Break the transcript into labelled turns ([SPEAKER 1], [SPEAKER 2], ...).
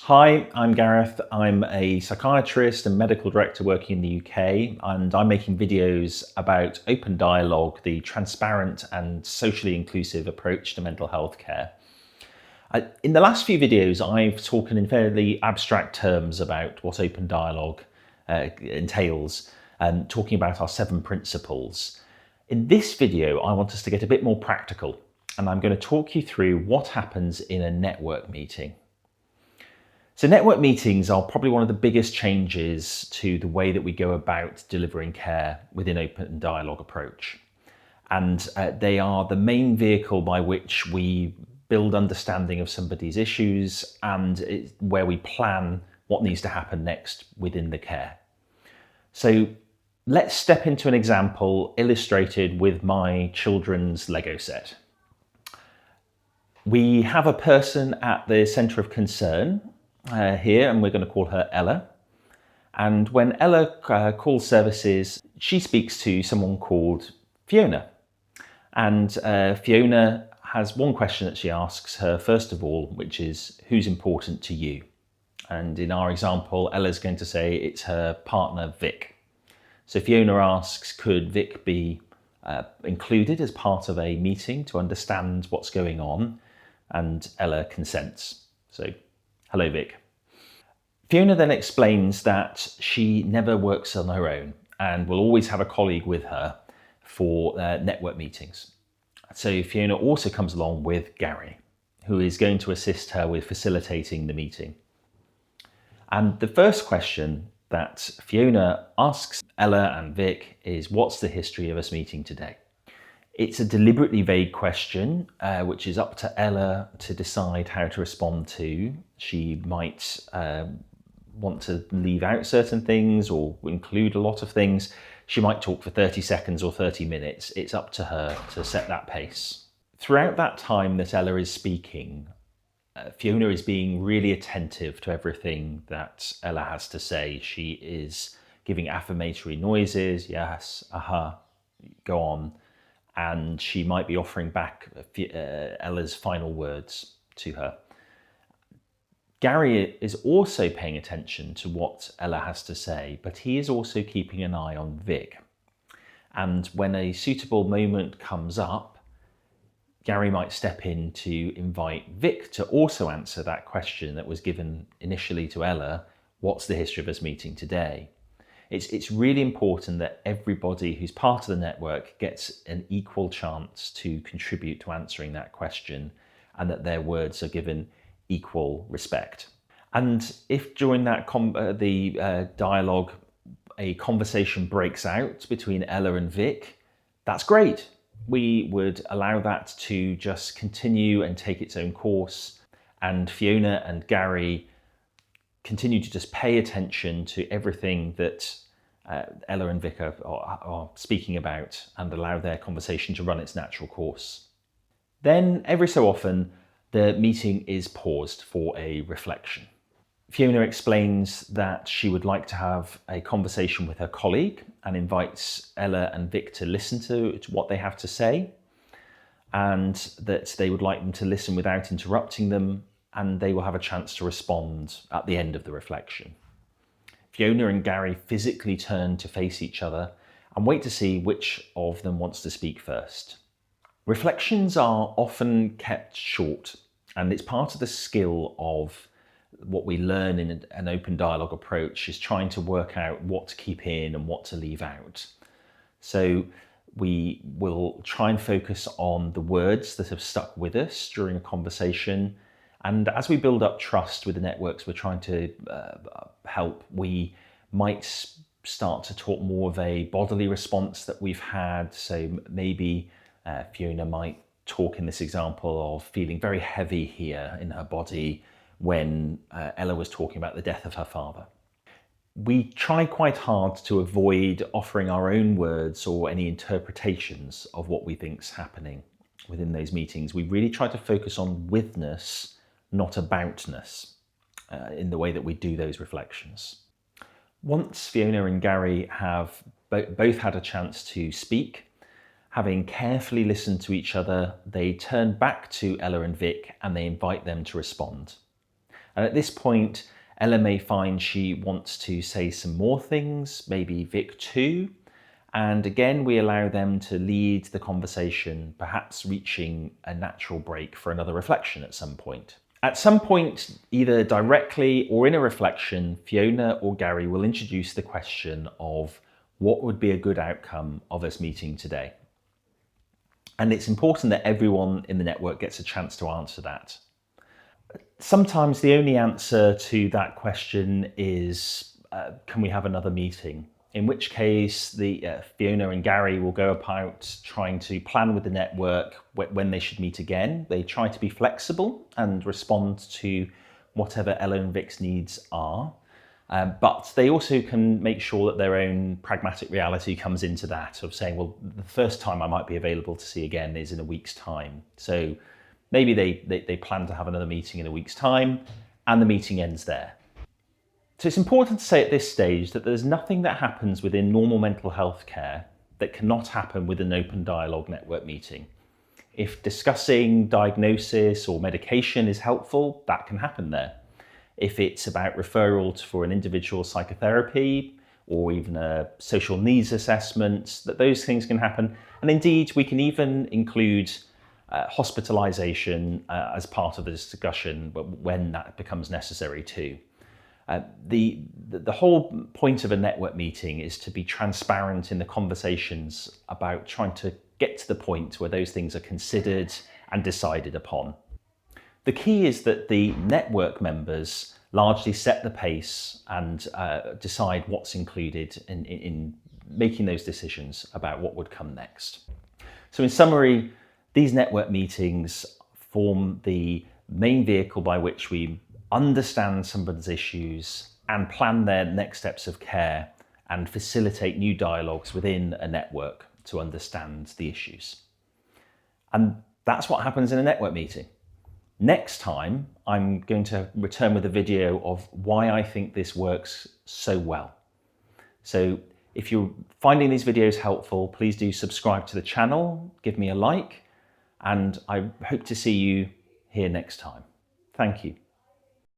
[SPEAKER 1] Hi, I'm Gareth. I'm a psychiatrist and medical director working in the UK, and I'm making videos about open dialogue, the transparent and socially inclusive approach to mental health care. In the last few videos, I've talked in fairly abstract terms about what open dialogue entails, and talking about our 7 principles. In this video, I want us to get a bit more practical, and I'm going to talk you through what happens in a network meeting. So network meetings are probably one of the biggest changes to the way that we go about delivering care within open dialogue approach. And they are the main vehicle by which we build understanding of somebody's issues and where we plan what needs to happen next within the care. So let's step into an example illustrated with my children's Lego set. We have a person at the centre of concern here, and we're going to call her Ella. And when Ella calls services, she speaks to someone called Fiona. And Fiona has one question that she asks her first of all, which is, who's important to you? And in our example, Ella's going to say it's her partner, Vic. So Fiona asks, could Vic be included as part of a meeting to understand what's going on? And Ella consents. So, hello, Vic. Fiona then explains that she never works on her own and will always have a colleague with her for network meetings. So Fiona also comes along with Gary, who is going to assist her with facilitating the meeting. And the first question that Fiona asks Ella and Vic is, what's the history of us meeting today? It's a deliberately vague question, which is up to Ella to decide how to respond to. She might want to leave out certain things or include a lot of things. She might talk for 30 seconds or 30 minutes. It's up to her to set that pace. Throughout that time that Ella is speaking, Fiona is being really attentive to everything that Ella has to say. She is giving affirmatory noises, yes, aha, go on. And she might be offering back Ella's final words to her. Gary is also paying attention to what Ella has to say, but he is also keeping an eye on Vic. And when a suitable moment comes up, Gary might step in to invite Vic to also answer that question that was given initially to Ella, what's the history of us meeting today? It's really important that everybody who's part of the network gets an equal chance to contribute to answering that question, and that their words are given equal respect. And if during that dialogue a conversation breaks out between Ella and Vic, that's great. We would allow that to just continue and take its own course, and Fiona and Gary continue to just pay attention to everything that Ella and Vic are speaking about and allow their conversation to run its natural course. Then, every so often, the meeting is paused for a reflection. Fiona explains that she would like to have a conversation with her colleague and invites Ella and Vic to listen to what they have to say, and that they would like them to listen without interrupting them, and they will have a chance to respond at the end of the reflection. Fiona and Gary physically turn to face each other and wait to see which of them wants to speak first. Reflections are often kept short, and it's part of the skill of what we learn in an open dialogue approach is trying to work out what to keep in and what to leave out. So we will try and focus on the words that have stuck with us during a conversation. And as we build up trust with the networks we're trying to help, we might start to talk more of a bodily response that we've had. So maybe Fiona might talk in this example of feeling very heavy here in her body when Ella was talking about the death of her father. We try quite hard to avoid offering our own words or any interpretations of what we think's happening within those meetings. We really try to focus on withness, not aboutness, in the way that we do those reflections. Once Fiona and Gary have both had a chance to speak, having carefully listened to each other, they turn back to Ella and Vic and they invite them to respond. And at this point, Ella may find she wants to say some more things, maybe Vic too. And again, we allow them to lead the conversation, perhaps reaching a natural break for another reflection at some point. At some point, either directly or in a reflection, Fiona or Gary will introduce the question of what would be a good outcome of us meeting today. And it's important that everyone in the network gets a chance to answer that. Sometimes the only answer to that question is, can we have another meeting? In which case, Fiona and Gary will go about trying to plan with the network when they should meet again. They try to be flexible and respond to whatever Ella and Vic's needs are. But they also can make sure that their own pragmatic reality comes into that, of saying, well, the first time I might be available to see again is in a week's time. So maybe they plan to have another meeting in a week's time, and the meeting ends there. So it's important to say at this stage that there's nothing that happens within normal mental health care that cannot happen with an open dialogue network meeting. If discussing diagnosis or medication is helpful, that can happen there. If it's about referral for an individual psychotherapy or even a social needs assessment, those things can happen. And indeed, we can even include hospitalisation as part of the discussion when that becomes necessary too. The whole point of a network meeting is to be transparent in the conversations about trying to get to the point where those things are considered and decided upon. The key is that the network members largely set the pace and decide what's included in making those decisions about what would come next. So in summary, these network meetings form the main vehicle by which we understand somebody's issues and plan their next steps of care and facilitate new dialogues within a network to understand the issues. And that's what happens in a network meeting. Next time, I'm going to return with a video of why I think this works so well. So if you're finding these videos helpful, please do subscribe to the channel, give me a like, and I hope to see you here next time. Thank you.